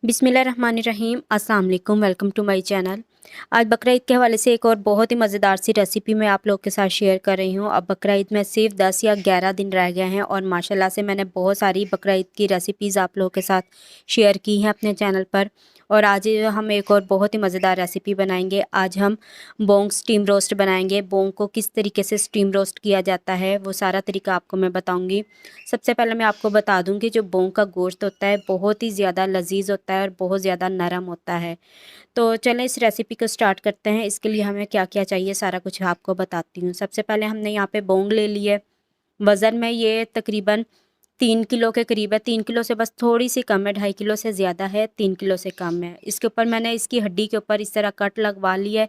बिस्मिल्लाहिर्रहमानिर्रहीम अस्सलाम वालेकुम। Welcome to my channel. आज बकरा ईद के हवाले से एक और बहुत ही मज़ेदार सी रेसिपी मैं आप लोग के साथ शेयर कर रही हूँ। अब बकरा ईद में सिर्फ 10 या 11 दिन रह गए हैं और माशाल्लाह से मैंने बहुत सारी बकरा ईद की रेसिपीज़ आप लोगों के साथ शेयर की हैं अपने चैनल पर। और आज हम एक और बहुत ही मज़ेदार रेसिपी बनाएंगे। आज हम बोंग स्टीम रोस्ट बनाएंगे। बोंग को किस तरीके से स्टीम रोस्ट किया जाता है वो सारा तरीका आपको मैं बताऊँगी। सबसे पहले मैं आपको बता दूं कि जो बोंग का गोश्त होता है बहुत ही ज़्यादा लजीज होता है और बहुत ज़्यादा नरम होता है। तो चलें इस रेसिपी को स्टार्ट करते हैं। इसके लिए हमें क्या क्या चाहिए सारा कुछ आपको बताती हूँ। सबसे पहले हमने यहाँ पे बोंग ले ली है। वज़न में ये तकरीबन 3 किलो के करीब है। 3 किलो से बस थोड़ी सी कम है, 2.5 किलो से ज़्यादा है, 3 किलो से कम है। इसके ऊपर मैंने इसकी हड्डी के ऊपर इस तरह कट लगवा ली है।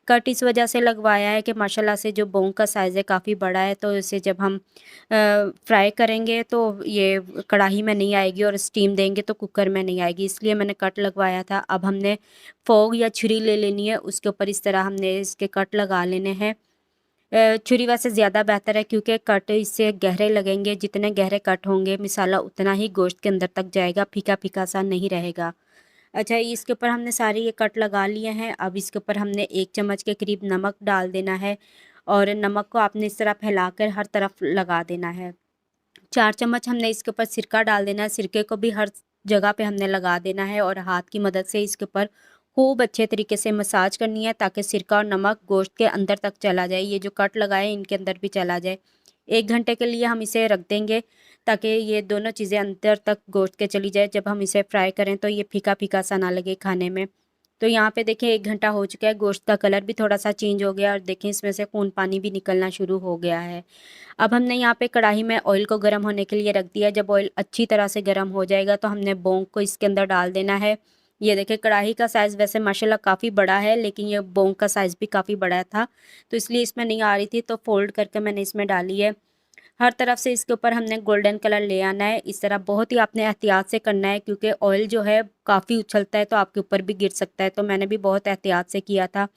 कट इस वजह से लगवाया है कि माशाल्लाह से जो बोंग का साइज़ है काफ़ी बड़ा है, तो इसे जब हम फ्राई करेंगे तो ये कढ़ाई में नहीं आएगी और स्टीम देंगे तो कुकर में नहीं आएगी, इसलिए मैंने कट लगवाया था। अब हमने फोग या छुरी ले लेनी है, उसके ऊपर इस तरह हमने इसके कट लगा लेने हैं। छुरी वैसे ज़्यादा बेहतर है क्योंकि कट इससे गहरे लगेंगे। जितने गहरे कट होंगे मिसाला उतना ही गोश्त के अंदर तक जाएगा, फीका फीका सा नहीं रहेगा। अच्छा, इसके ऊपर हमने सारे ये कट लगा लिए हैं। अब इसके ऊपर हमने 1 चम्मच के करीब नमक डाल देना है और नमक को आपने इस तरह फैलाकर हर तरफ लगा देना है। 4 चम्मच हमने इसके ऊपर सिरका डाल देना है। सिरके को भी हर जगह पे हमने लगा देना है और हाथ की मदद से इसके ऊपर खूब अच्छे तरीके से मसाज करनी है ताकि सिरका और नमक गोश्त के अंदर तक चला जाए। ये जो कट लगाए इनके अंदर भी चला जाए। 1 घंटे के लिए हम इसे रख देंगे ताकि ये दोनों चीज़ें अंदर तक गोश्त के चली जाए। जब हम इसे फ्राई करें तो ये फीका फीका सा ना लगे खाने में। तो यहाँ पे देखिए 1 घंटा हो चुका है। गोश्त का कलर भी थोड़ा सा चेंज हो गया और देखें इसमें से खून पानी भी निकलना शुरू हो गया है। अब हमने यहाँ पे कढ़ाई में ऑयल को गर्म होने के लिए रख दिया। जब ऑयल अच्छी तरह से गर्म हो जाएगा तो हमने बोंग को इसके अंदर डाल देना है। ये देखिए कढ़ाई का साइज़ वैसे माशाल्लाह काफ़ी बड़ा है, लेकिन ये बोंग का साइज़ भी काफ़ी बड़ा था, तो इसलिए इसमें नहीं आ रही थी, तो फोल्ड करके मैंने इसमें डाली है। हर तरफ से इसके ऊपर हमने गोल्डन कलर ले आना है। इस तरह बहुत ही आपने एहतियात से करना है क्योंकि ऑयल जो है काफ़ी उछलता है तो आपके ऊपर भी गिर सकता है, तो मैंने भी बहुत एहतियात से किया था।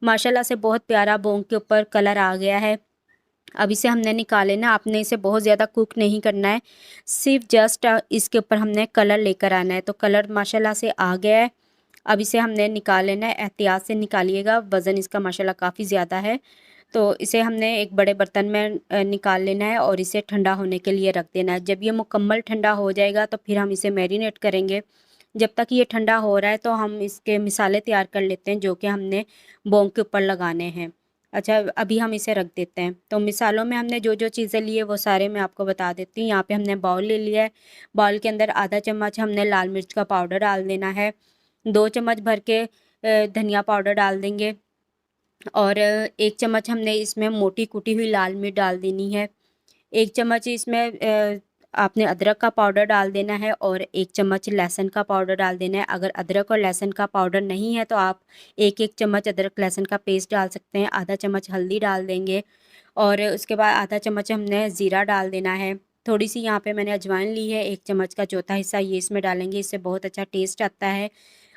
माशाल्लाह से बहुत प्यारा बोंग के ऊपर कलर आ गया है। अब इसे हमने निकाल लेना। आपने इसे बहुत ज़्यादा कुक नहीं करना है, सिर्फ जस्ट इसके ऊपर हमने कलर लेकर आना है। तो कलर माशाल्लाह से आ गया है। अब इसे हमने निकाल लेना है। एहतियात से निकालिएगा, वज़न इसका माशाल्लाह काफ़ी ज़्यादा है। तो इसे हमने एक बड़े बर्तन में निकाल लेना है और इसे ठंडा होने के लिए रख देना है। जब ये मुकम्मल ठंडा हो जाएगा तो फिर हम इसे मैरिनेट करेंगे। जब तक ये ठंडा हो रहा है तो हम इसके मिसाले तैयार कर लेते हैं जो कि हमने बोंग के ऊपर लगाने हैं। अच्छा, अभी हम इसे रख देते हैं। तो मिसालों में हमने जो जो चीज़ें ली है वो सारे मैं आपको बता देती हूँ। यहाँ पे हमने बाउल ले लिया है। बाउल के अंदर आधा चम्मच हमने लाल मिर्च का पाउडर डाल देना है। 2 चम्मच भर के धनिया पाउडर डाल देंगे और 1 चम्मच हमने इसमें मोटी कुटी हुई लाल मिर्च डाल देनी है। 1 चम्मच इसमें आपने अदरक का पाउडर डाल देना है और 1 चम्मच लहसुन का पाउडर डाल देना है। अगर अदरक और लहसुन का पाउडर नहीं है तो आप 1-1 चम्मच अदरक लहसुन का पेस्ट डाल सकते हैं। आधा चम्मच हल्दी डाल देंगे और उसके बाद आधा चम्मच हमने ज़ीरा डाल देना है। थोड़ी सी यहाँ पे मैंने अजवाइन ली है, 1 चम्मच का चौथा हिस्सा ये इसमें डालेंगे, इससे बहुत अच्छा टेस्ट आता है।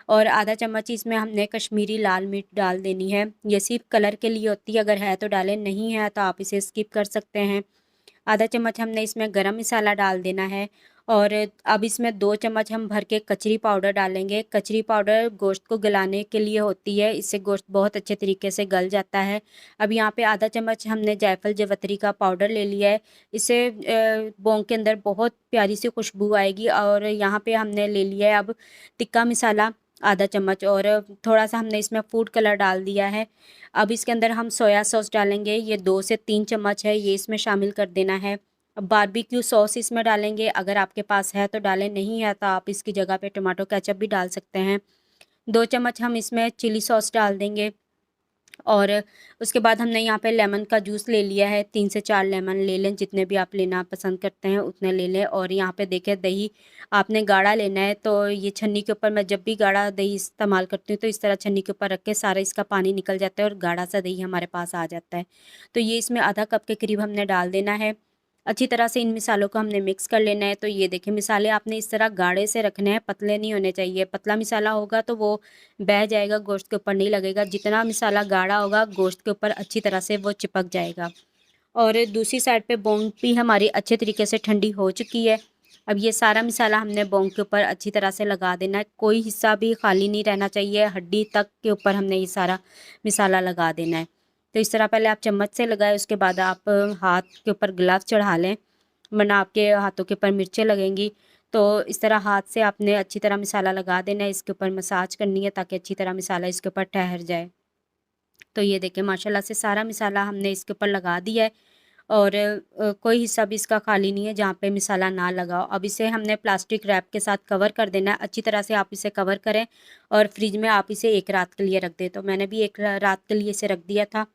और आधा चम्मच इसमें हमने कश्मीरी लाल मिर्च डाल देनी है। ये सिर्फ कलर के लिए होती है, अगर है तो डालें, नहीं है तो आप इसे स्किप कर सकते हैं। आधा चम्मच हमने इसमें गरम मसाला डाल देना है और अब इसमें 2 चम्मच हम भर के कचरी पाउडर डालेंगे। कचरी पाउडर गोश्त को गलाने के लिए होती है, इससे गोश्त बहुत अच्छे तरीके से गल जाता है। अब यहाँ पे आधा चम्मच हमने जायफल जवतरी का पाउडर ले लिया है। इससे बोंग के अंदर बहुत प्यारी सी खुशबू आएगी। और यहाँ पे हमने ले लिया है अब टिक्का मसाला आधा चम्मच और थोड़ा सा हमने इसमें फूड कलर डाल दिया है। अब इसके अंदर हम सोया सॉस डालेंगे, ये 2 से 3 चम्मच है, ये इसमें शामिल कर देना है। अब बारबेक्यू सॉस इसमें डालेंगे, अगर आपके पास है तो डालें, नहीं है तो आप इसकी जगह पे टमाटो केचप भी डाल सकते हैं। 2 चम्मच हम इसमें चिली सॉस डाल देंगे और उसके बाद हमने यहाँ पे लेमन का जूस ले लिया है। 3 से 4 लेमन ले लें, जितने भी आप लेना पसंद करते हैं उतने ले लें। और यहाँ पे देखें दही आपने गाढ़ा लेना है, तो ये छन्नी के ऊपर मैं जब भी गाढ़ा दही इस्तेमाल करती हूँ तो इस तरह छन्नी के ऊपर रख के सारा इसका पानी निकल जाता है और गाढ़ा सा दही हमारे पास आ जाता है। तो ये इसमें आधा कप के करीब हमने डाल देना है। अच्छी तरह से इन मिसालों को हमने मिक्स कर लेना है। तो ये देखिए मिसाले आपने इस तरह गाढ़े से रखने हैं, पतले नहीं होने चाहिए। पतला मिसाला होगा तो वो बह जाएगा, गोश्त के ऊपर नहीं लगेगा। जितना मिसाला गाढ़ा होगा गोश्त के ऊपर अच्छी तरह से वो चिपक जाएगा। और दूसरी साइड पे बोंग भी हमारी अच्छे तरीके से ठंडी हो चुकी है। अब ये सारा मसाला हमने बोंग के ऊपर अच्छी तरह से लगा देना है, कोई हिस्सा भी खाली नहीं रहना चाहिए, हड्डी तक के ऊपर हमने ये सारा मसाला लगा देना है। तो इस तरह पहले आप चम्मच से लगाएं, उसके बाद आप हाथ के ऊपर ग्लव्स चढ़ा लें, वरना आपके हाथों के ऊपर मिर्चें लगेंगी। तो इस तरह हाथ से आपने अच्छी तरह मसाला लगा देना है, इसके ऊपर मसाज करनी है ताकि अच्छी तरह मसाला इसके ऊपर ठहर जाए। तो ये देखें माशाल्लाह से सारा मसाला हमने इसके ऊपर लगा दिया है और कोई हिस्सा भी इसका खाली नहीं है जहाँ पे मसाला ना लगा हो। अब इसे हमने प्लास्टिक रैप के साथ कवर कर देना है, अच्छी तरह से आप इसे कवर करें और फ्रिज में आप इसे 1 रात के लिए रख दें। तो मैंने भी 1 रात के लिए इसे रख दिया था।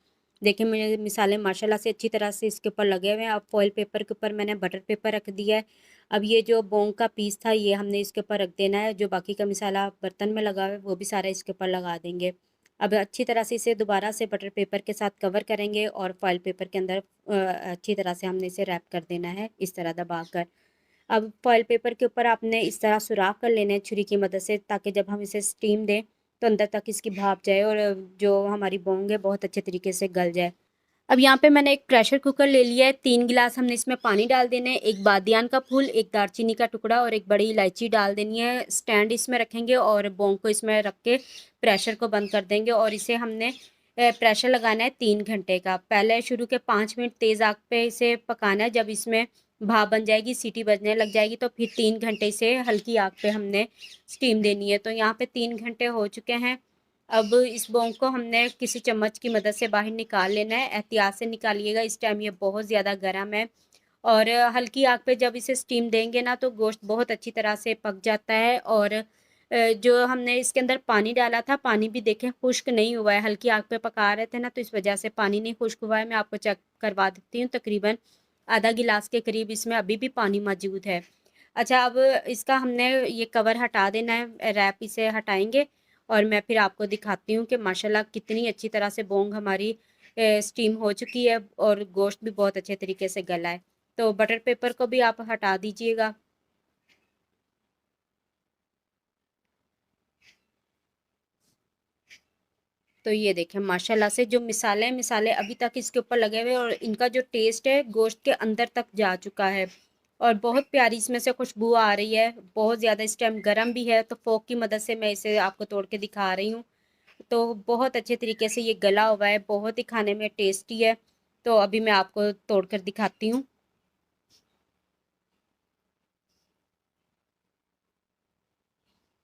देखिए मेरे मसाले माशाल्लाह से अच्छी तरह से इसके ऊपर लगे हुए हैं। अब फॉइल पेपर के ऊपर मैंने बटर पेपर रख दिया है। अब ये जो बोंग का पीस था ये हमने इसके ऊपर रख देना है, जो बाकी का मसाला बर्तन में लगा हुआ है वो भी सारा इसके ऊपर लगा देंगे। अब अच्छी तरह से इसे दोबारा से बटर पेपर के साथ कवर करेंगे और फॉइल पेपर के अंदर अच्छी तरह से हमने इसे रैप कर देना है, इस तरह दबाकर। अब फॉइल पेपर के ऊपर आपने इस तरह सुराख कर लेने हैं छुरी की मदद से, ताकि जब हम इसे स्टीम दें तो अंदर तक इसकी भाप जाए और जो हमारी बोंग है बहुत अच्छे तरीके से गल जाए। अब यहाँ पे मैंने एक प्रेशर कुकर ले लिया है, 3 गिलास हमने इसमें पानी डाल देना है, 1 बादियान का फूल, 1 दालचीनी का टुकड़ा और 1 बड़ी इलायची डाल देनी है। स्टैंड इसमें रखेंगे और बोंग को इसमें रख के प्रेशर को बंद कर देंगे और इसे हमने प्रेशर लगाना है 3 घंटे का। पहले शुरू के 5 मिनट तेज़ आग पे इसे पकाना है, जब इसमें भाप बन जाएगी, सीटी बजने लग जाएगी तो फिर 3 घंटे इसे हल्की आग पे हमने स्टीम देनी है। तो यहाँ पे 3 घंटे हो चुके हैं। अब इस बोंग को हमने किसी चम्मच की मदद से बाहर निकाल लेना है, एहतियात से निकालिएगा, इस टाइम ये बहुत ज़्यादा गर्म है। और हल्की आग पे जब इसे स्टीम देंगे ना तो गोश्त बहुत अच्छी तरह से पक जाता है। और जो हमने इसके अंदर पानी डाला था, पानी भी देखें खुश्क नहीं हुआ है, हल्की आग पे पका रहे थे ना तो इस वजह से पानी नहीं खुश्क हुआ है। मैं आपको चेक करवा देती हूँ, तकरीबन आधा गिलास के करीब इसमें अभी भी पानी मौजूद है। अच्छा, अब इसका हमने ये कवर हटा देना है, रैप इसे हटाएंगे और मैं फिर आपको दिखाती हूँ कि माशाल्लाह कितनी अच्छी तरह से बोंग हमारी स्टीम हो चुकी है और गोश्त भी बहुत अच्छे तरीके से गला है। तो बटर पेपर को भी आप हटा दीजिएगा। तो ये देखें माशाल्लाह से जो मिसाले अभी तक इसके ऊपर लगे हुए हैं और इनका जो टेस्ट है गोश्त के अंदर तक जा चुका है और बहुत प्यारी इसमें से खुशबू आ रही है। बहुत ज़्यादा इस टाइम गर्म भी है, तो फोक की मदद से मैं इसे आपको तोड़ के दिखा रही हूँ। तो बहुत अच्छे तरीके से ये गला हुआ है, बहुत ही खाने में टेस्टी है। तो अभी मैं आपको तोड़ कर दिखाती हूँ।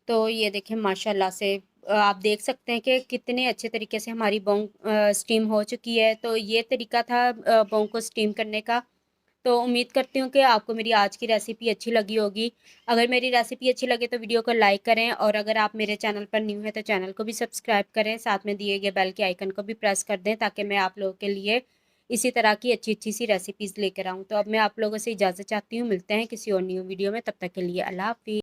तो ये देखें माशाल्लाह से आप देख सकते हैं कि कितने अच्छे तरीके से हमारी बोंग स्टीम हो चुकी है। तो ये तरीका था बोंग को स्टीम करने का। तो उम्मीद करती हूँ कि आपको मेरी आज की रेसिपी अच्छी लगी होगी। अगर मेरी रेसिपी अच्छी लगे तो वीडियो को लाइक करें और अगर आप मेरे चैनल पर न्यू हैं तो चैनल को भी सब्सक्राइब करें, साथ में दिए गए बेल के आइकन को भी प्रेस कर दें ताकि मैं आप लोगों के लिए इसी तरह की अच्छी अच्छी सी रेसिपीज़ लेकर आऊँ। तो अब मैं आप लोगों से इजाज़त चाहती हूँ, मिलते हैं किसी और न्यू वीडियो में, तब तक के लिए अल्लाह हाफ़िज़।